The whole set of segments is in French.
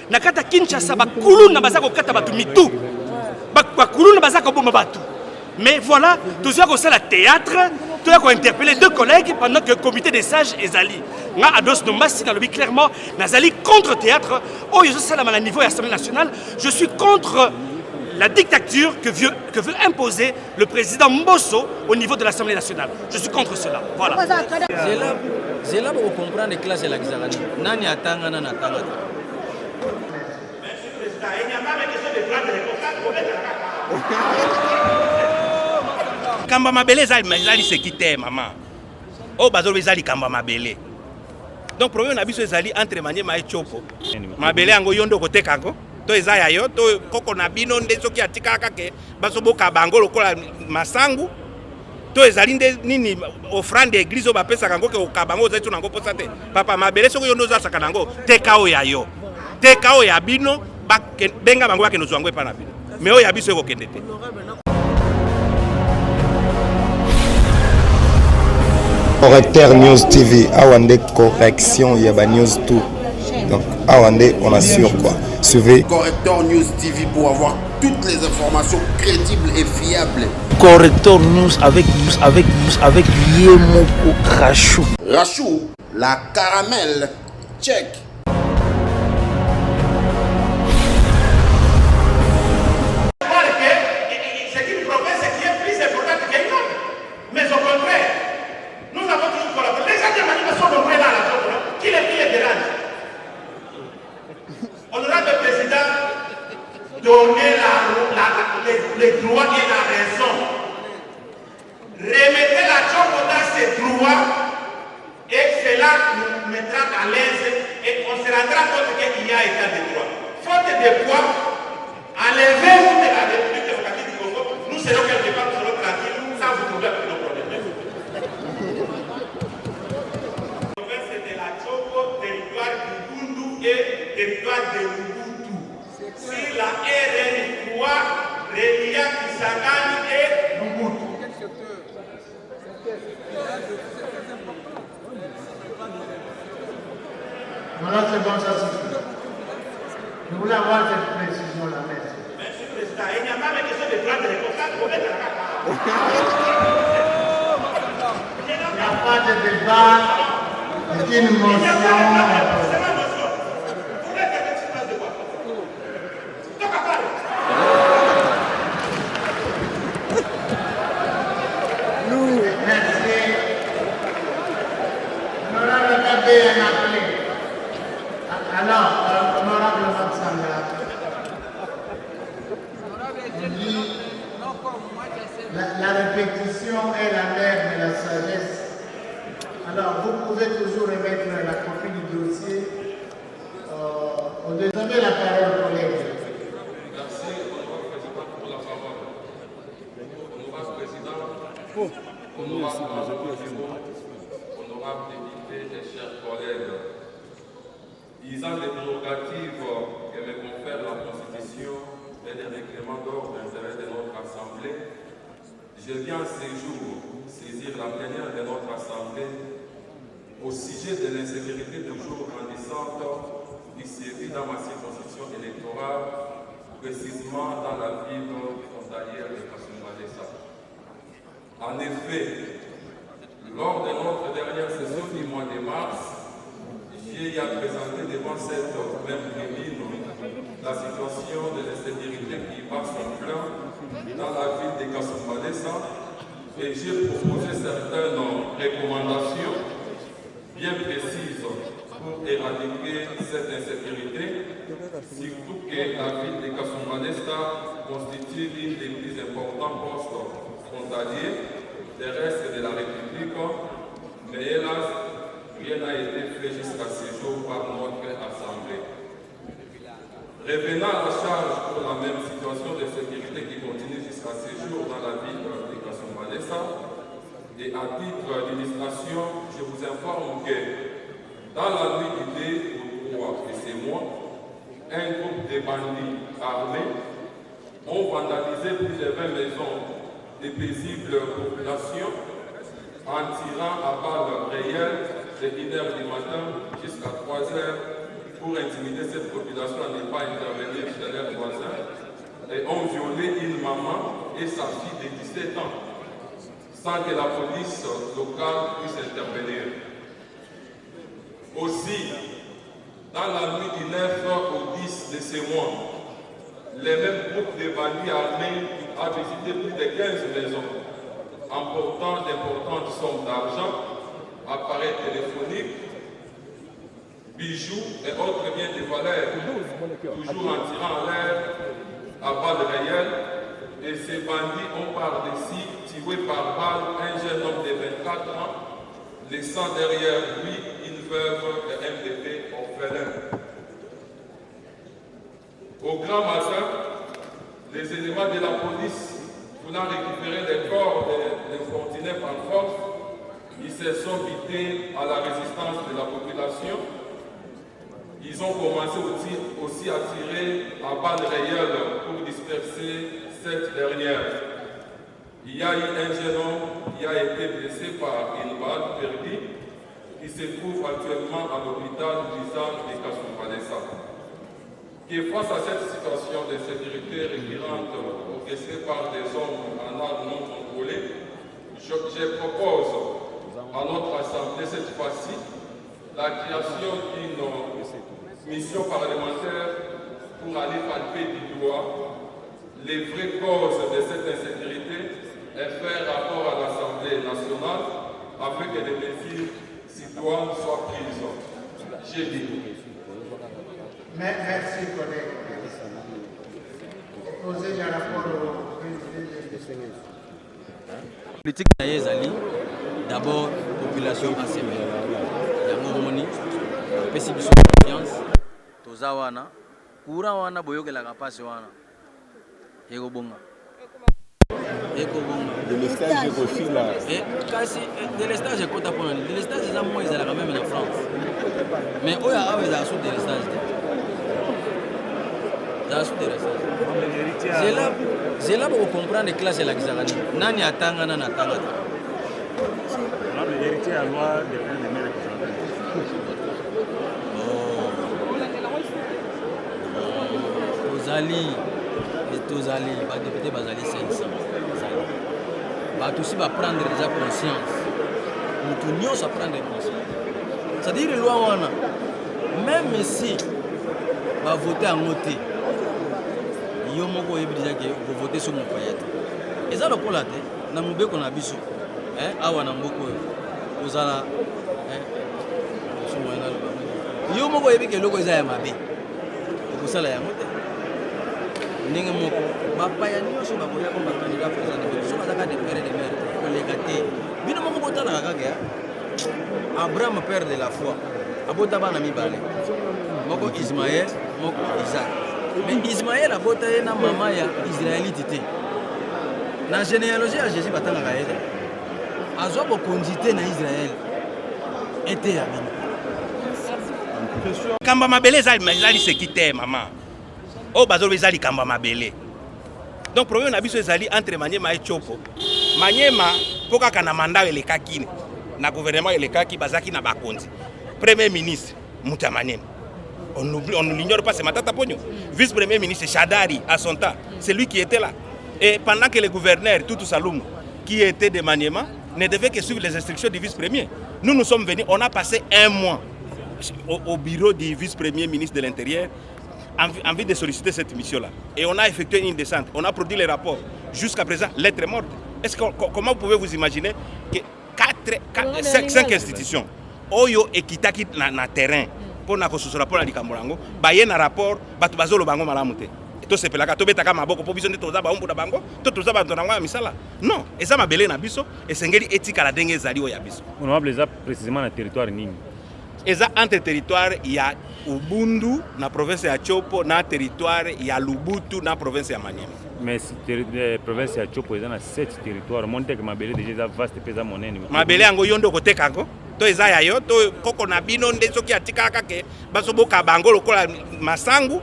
nakata Kinshasa bakuluna bazako kata batu mitu bakuluna bazako bomba batu. Mais voilà, tout ça c'est le théâtre, tout ça interpellé deux collègues pendant que le comité des sages est allé. Nga Ados Nombasi dans le but clairement, Nazali contre théâtre. Oh, je suis à niveau de l'Assemblée nationale, je suis contre la dictature que veut imposer le président Mbosso au niveau de l'Assemblée nationale. Je suis contre cela. Voilà. C'est là pour comprendre les classes de la Gizarani. Nani atanga, nani atanga. Merci Président. Il n'y a pas de question de droit de réponse. Kamba mabele ezali sekite maman. Oh bazolo ezali kamba mabele. Donc problème na biso ezali entre Maniema et Chopo. Mabele yango yondo koteka ngo. To ezaya yo to koko na bino nde soki atika kake basoboka bango lokola masangu. To ezali nde nini offrande église ba pesa kango ke okabango zetu nango posa te. Papa mabele soko yondo za saka nango teka o ya yo. Teka o ya bino ba benga bango bakeno zwango epa na bino. Mais o ya biso eko kende te. Correcteur News TV, Awande correction, Yaba News tout. Donc Awande, on assure quoi. Suivez Correcteur News TV pour avoir toutes les informations crédibles et fiables. Correcteur News avec Yemoko Rachou. Rachou, la caramel, check. Donner les droits et la raison. Remettez la Tchoko dans ses droits et cela nous mettra à l'aise et on se rendra compte qu'il y a état de droit. Faute de quoi, enlevez-vous de la République démocratique du Congo, nous serons quelque part, nous serons tranquilles, sans vous trouver avec nos problèmes. C'est de la Tchoko, territoire du Bundu et territoire de Lubutu. Si la RN3 relia Kisangani et Lubutu. Voilà, c'est bon, ça suffit. Je voulais avoir cette précision-là, merci. Merci, Président. Il n'y a pas de question de droit de réponse. Il n'y a pas de débat, c'est une motion. Alors, honorable Matsanga, la répétition est la mère de la sagesse. Alors, vous pouvez toujours remettre la copie du dossier. Vous avez la parole, collègue. Merci, honorable président, pour la parole. Honorable président, honorable député et chers collègues, disant les prérogatives que me confère la Constitution et les règlements d'ordre d'intérêt de notre Assemblée, je viens ce jour saisir la plénière de notre Assemblée au sujet de l'insécurité toujours grandissante qui sévit dans ma circonscription électorale, précisément dans la ville frontalière de Kasumbalesa. En effet, lors de notre dernière session du mois de mars, j'ai présenté devant cette même tribune la situation de l'insécurité qui bat son plein dans la ville de Kasumbalesa et j'ai proposé certaines recommandations bien précises pour éradiquer cette insécurité, surtout que la ville de Kasumbalesa constitue l'une des plus importants postes frontaliers terrestres de la République, mais hélas, rien n'a été fait jusqu'à ce jour par notre Assemblée. Revenant à la charge pour la même situation de sécurité qui continue jusqu'à ce jour dans la ville de Kasumbalesa, et à titre d'illustration, je vous informe que dans la nuit du 2 au 3 de ce mois, un groupe de bandits armés ont vandalisé plus de 20 maisons de paisibles populations en tirant à balles réelles de 1h du matin jusqu'à 3h pour intimider cette population à ne pas intervenir chez leurs voisins et ont violé une maman et sa fille de 17 ans sans que la police locale puisse intervenir. Aussi, dans la nuit du 9 au 10 de ce mois, les mêmes groupes de bandits armés ont visité plus de 15 maisons, emportant d'importantes sommes d'argent, appareils téléphoniques, bijoux et autres biens de valeur, toujours en tirant en l'air à balles réelles. Et ces bandits ont par-dessus tué par balle un jeune homme de 24 ans, laissant derrière lui une veuve et un bébé orphelin. Au grand matin, les éléments de la police, voulant récupérer les corps des infortunés par force, ils se sont bités à la résistance de la population. Ils ont commencé aussi à tirer à balles réelles pour disperser cette dernière. Il y a eu un jeune homme qui a été blessé par une balle perdue qui se trouve actuellement à l'hôpital Lisane de Kassoumbalessa. Que face à cette situation de sécurité récurrente orchestrée par des hommes en armes non contrôlées, je propose à notre Assemblée cette fois-ci la création d'une mission parlementaire pour aller palper du doigt les vraies causes de cette insécurité et faire rapport à l'Assemblée nationale afin que les mesures citoyennes soient prises. J'ai dit. Merci, collègue. Posez le rapport au président. Politique Naïezali, d'abord, population ACM. Yamomoni, pessimisme confiance, Tozawana, Kurawana, Boyoke la capacité wana. Egobonga. De l'estage aussi là. De l'estage, je compte à prendre. De l'estage, ils ont moins, ils allaient quand même en France. Mais où il y a des assauts de l'estage. C'est là pour comprendre les classes de la Gizarani. Nani atanga, nani atanga. L'héritier à loi dépend des maires. Tozali, les députés Bazali 500. Aussi va prendre déjà conscience. Nous tous à prendre conscience. C'est-à-dire que loi même si va voter en moté, il y a déjà que vous votez sur mon payette. Et ça le pour la tête, na mube qu'on a biso, awa na mboko ozala il y a moko yebi que loko eza ya mabe. Ko sala ya moté. Ndenge moko bapa ya nyonso bakoya ko bakandida président so bazaka de père de mère ko legate bino moko botala kaka Abraham père de la foi abota bana mibale moko Ismaël moko Isaac mais Ismaël abota na mama ya Israélite na généalogie ya Jésus batanga kaede azwa ko konjité na Israël était à bino kamba mabele ezali sekite maman o bazolo ezali kamba mabele. Donc problème na biso ezali entre Maniema et Chopo. Maniema po kaka na mandat elekaki na gouvernement elekaki bazaki na bakonzi. Premier ministre Mouta Maniema. On ne l'ignore pas, c'est Matata Pogno. Vice-premier ministre Chadari à son temps, c'est lui qui était là. Et pendant que le gouverneur Tutu Saloum qui était de Maniema ne devait que suivre les instructions du vice-premier. Nous sommes venus, on a passé un mois au bureau du vice-premier ministre de l'Intérieur envie de solliciter cette mission-là. Et on a effectué une descente. On a produit les rapports. Jusqu'à présent, lettre morte. Comment vous pouvez vous imaginer que 5 institutions, Oyo et Kitaki na terrain, pour na ce rapport à Likamborango, baye na rapport, batu bazolo bango malamute. Et tout ce pelaka, tout betaka maboko, pour visionner tout ça, baumbu da bango, tout ça, bantonanga misala. Non, et ça m'a belé na biso, et sengeli éthique à la dengue zali o ya biso. On va les précisément dans le territoire Nini. Et ça, entre territoire, il y a Ubundu, dans la province de Chopo, dans le territoire, il y a Lubutu, dans la province de Maniema. Mais la province de Chopo, il y a 7 territoires. Monte que Mabele déjà vaste pesa monnaie. Mabele ango yondo kote kako. To ezaya yo, to koko na bino ndeso ki atika kake, baso boka bango lokola masangu.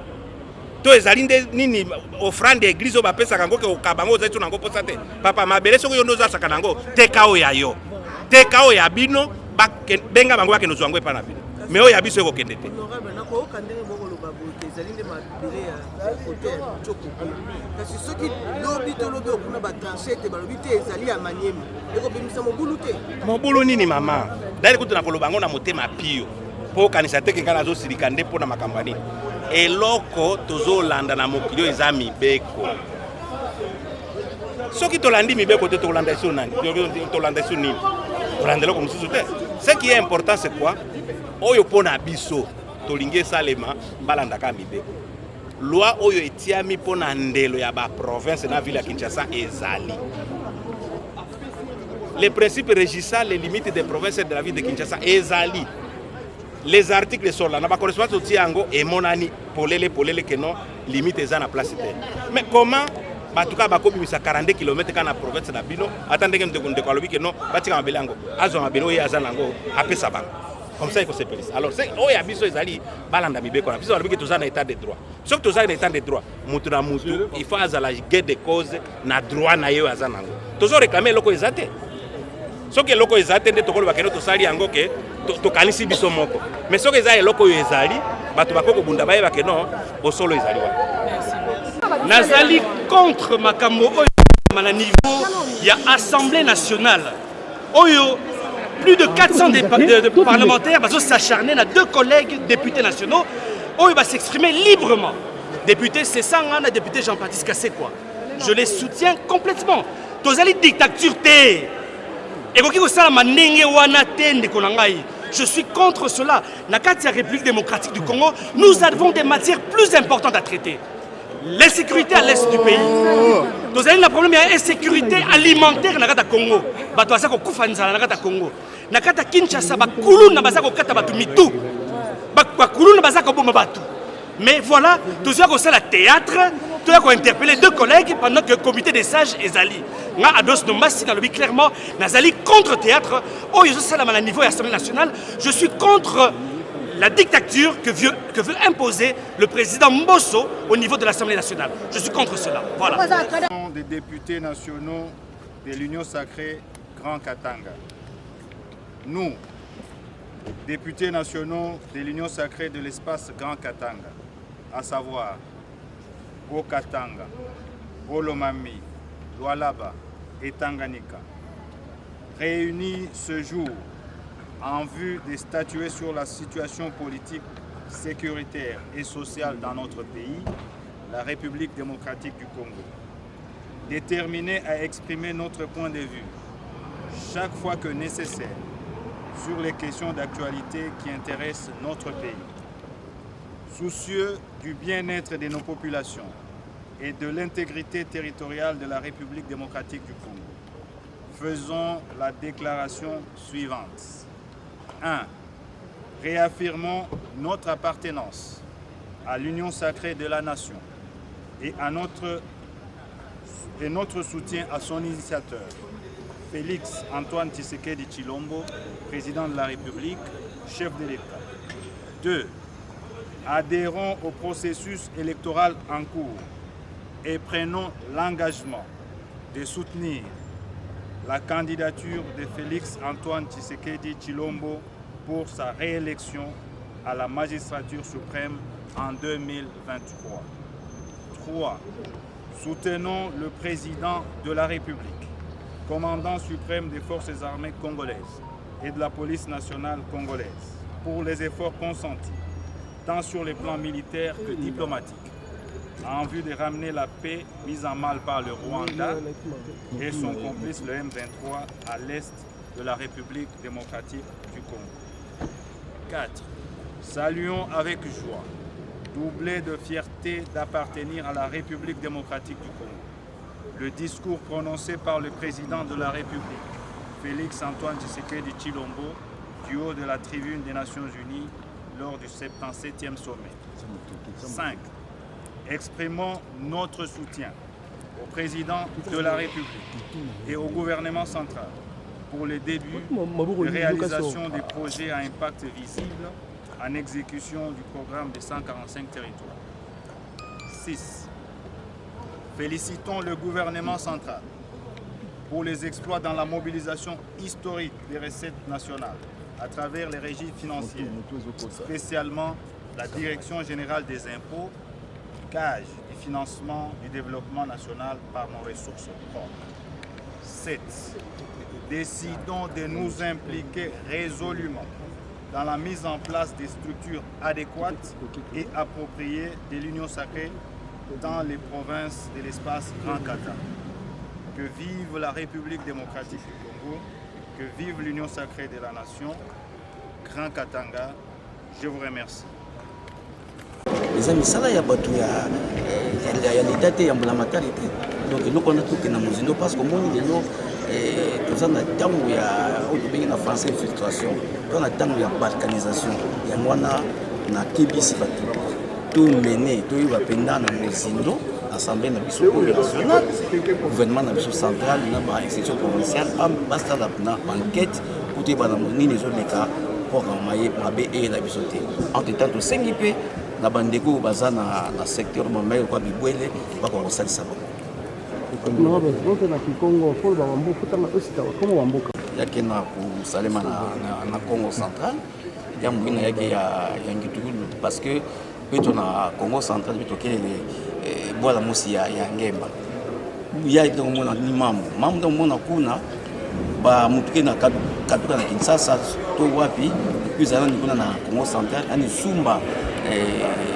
To ezali nde nini offrande église o bapesa kango ke okabango zaitu nango posate. Papa Mabele soko yondo za sakanango, tekao ya yo. Tekao ya bino. Benga bango ke nozwango epa na bino mais oyo ya biso ekokende te nakoyoka ndenge bokoloba boye ezali nde mabele ya kote ya Tchoko kasi soki lobi to lobi okuna batranche ete balobi te ezali ya manyemi ekobimisa mobulu te mobulu nini mama dali kutu nakoloba yango na motema pio mpo okanisa teke ngai nazosilika nde mpo na makambo nini eloko tozolanda na mokili oyo eza mibeko soki tolandi mibeko te tolanda iso nani tolanda iso nini tolanda eloko mosusu te ce qui est important c'est quoi oyo mpo na biso tolingi esalema balandaka mibeko loi oyo etiami mpo na ndelo ya baprovince na ville ya Kinshasa ezali les principes régissant les limites des provinces de la ville de Kinshasa ezali les articles sont là na ba correspondance oti yango emonani polele que non limite eza na place te mais comment batuka bakobimisa 42 km kana province na bino atandenge ndeko alobi que non batika mabele yango azwa mabele oyo aza nango apesa bango comme ça il faut se périr alors c'est oyo abiso ezali balanda mibeko na biso balobi que toza na état de droit soki toza na état de droit mutu na mutu il faut azala guet de cause na droit na yo aza nango tozo réclamer eloko eza te soki eloko eza te nde tokoloba keno tosali yango ke tokanisi biso moko mais soki eza eloko oyo ezali bato bakokobunda bayeba ke non bosolo ezali wana nazali contre makambo oyo na niveau ya Assemblée nationale oyo plus de 400 de parlementaires vont s'acharner à 2 collègues députés nationaux oyo va s'exprimer librement député Sessanga député Jean-Baptiste Kasekwa je les soutiens complètement tozali dictature te ekoki kosala ndenge wana te ndeko na ngai je suis contre cela na kati ya République démocratique du Congo nous avons des matières plus importantes à traiter l'insécurité à l'est du pays nous avons un problème d'insécurité alimentaire na kata Congo bato baza kokufa nzala na kata Congo na kata Kinshasa bakuluna baza kokata bato mitu bakuluna baza koboma bato mais voilà nous avons la théâtre tu as interpellé 2 collègues pendant que le comité des sages ezali nga Ados Dombasi na lobi clairement nazali contre théâtre oh je sais là à niveau de l'Assemblée nationale je suis contre la dictature que veut imposer le président Mbosso au niveau de l'Assemblée nationale. Je suis contre cela. Voilà. Des députés nationaux de l'Union sacrée Grand Katanga. Nous, députés nationaux de l'Union sacrée de l'espace Grand Katanga, à savoir Haut-Katanga, Olomami, Lualaba et Tanganyika, réunis ce jour en vue de statuer sur la situation politique, sécuritaire et sociale dans notre pays, la République démocratique du Congo. Déterminés à exprimer notre point de vue, chaque fois que nécessaire, sur les questions d'actualité qui intéressent notre pays. Soucieux du bien-être de nos populations et de l'intégrité territoriale de la République démocratique du Congo, faisons la déclaration suivante. 1. Réaffirmons notre appartenance à l'union sacrée de la nation et notre soutien à son initiateur, Félix Antoine Tshisekedi Tshilombo, président de la République, chef de l'État. 2. Adhérons au processus électoral en cours et prenons l'engagement de soutenir la candidature de Félix Antoine Tshisekedi Tshilombo pour sa réélection à la magistrature suprême en 2023. 3. Soutenons le président de la République, commandant suprême des forces armées congolaises et de la police nationale congolaise, pour les efforts consentis, tant sur les plans militaires que diplomatiques, en vue de ramener la paix mise en mal par le Rwanda et son complice le M23 à l'est de la République démocratique du Congo. 4. Saluons avec joie, doublé de fierté d'appartenir à la République démocratique du Congo, le discours prononcé par le président de la République, Félix Antoine Tshisekedi Tshilombo, du haut de la tribune des Nations Unies lors du 77e sommet. 5. Exprimons notre soutien au président de la République et au gouvernement central pour le début de réalisation des projets à impact visible en exécution du programme de 145 territoires. 6. Félicitons le gouvernement central pour les exploits dans la mobilisation historique des recettes nationales à travers les régies financières, spécialement la Direction générale des impôts, gage du financement du développement national par nos ressources propres. 7. Décidons de nous impliquer résolument dans la mise en place des structures adéquates et appropriées de l'Union sacrée dans les provinces de l'espace Grand Kata. Que vive la République démocratique du Congo, que vive l'Union sacrée de la nation, Grand Katanga, je vous remercie. Les amis, ça là, il y a pas tout, il y a l'état, il y a la maternité. Donc, nous on a tout qui est dans nos indos parce que moi, nous, tout ça, on a tant où il y a la français infiltration, on a tant où il y a balkanisation, il y a moi, on a kébis tout mené, tout il va pendant dans nos indos. Assemblée nationale, gouvernement central, institution provinciale, basta la enquête pour les cas pour et la bisoté. En tout temps, tout s'inquiète, na bandeko baza na secteur mamel kwa bibwele ba ko salisa ba. Non, mais donc na Congo, faut ba wambo kutanga osita comme wamboka. Yake na ku salema na Congo central, ya mwina yake ya ngitulu parce que peto na Congo central peto kele bola musi ya ngemba ya ito mona ni mamu ndo mona kuna ba mutuke na katuka na Kinshasa to wapi kuzana ni kuna na Congo central ani sumba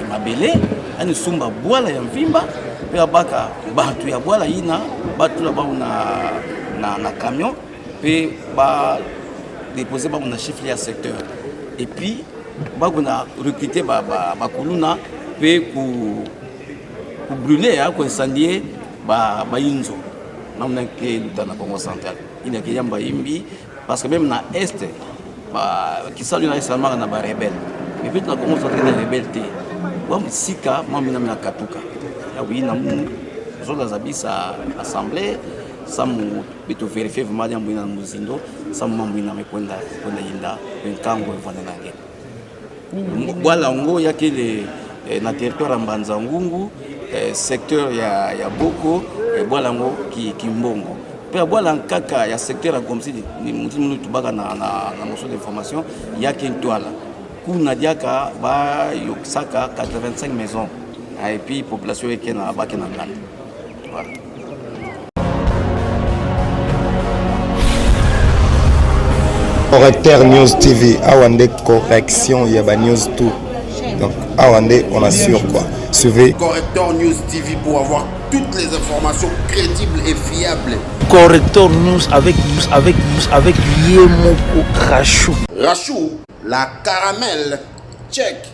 mabele ani sumba bola ya mvimba pe baka batu ya bola ina batu la ba na camion pe ba déposer ba na chiffre ya secteur et puis ba kuna recruter ba kuluna pe ku brûler à incendier ba inzo namna ke dans Congo central il y a yamba imbi parce que même na est ba kisali na islama na ba rebelle mais puis na Congo central na rebelle wa msika mami na katuka ya oui na zola zabisa assemblée samu bitu vérifier vraiment ya mbina muzindo samu mambo ina mekwenda yinda nkango evana nange wala ngo yake na territoire ya Mbanza Ngungu secteur ya Boko Bwalango Kimbongo pe Bwalang kaka ya secteur ya Gomsi ni mtu tubaka na motion d'information yake Ntwala kuna diaka ba yoksaka 85 maisons et puis population yake na baki na ngana voilà. Correcteur News TV, Awande correction, il y a News tout. Donc, Awande, on assure quoi. Suivez Correcteur News TV pour avoir toutes les informations crédibles et fiables. Correcteur News avec Yemoko Rachou. Rachou, la caramel, check.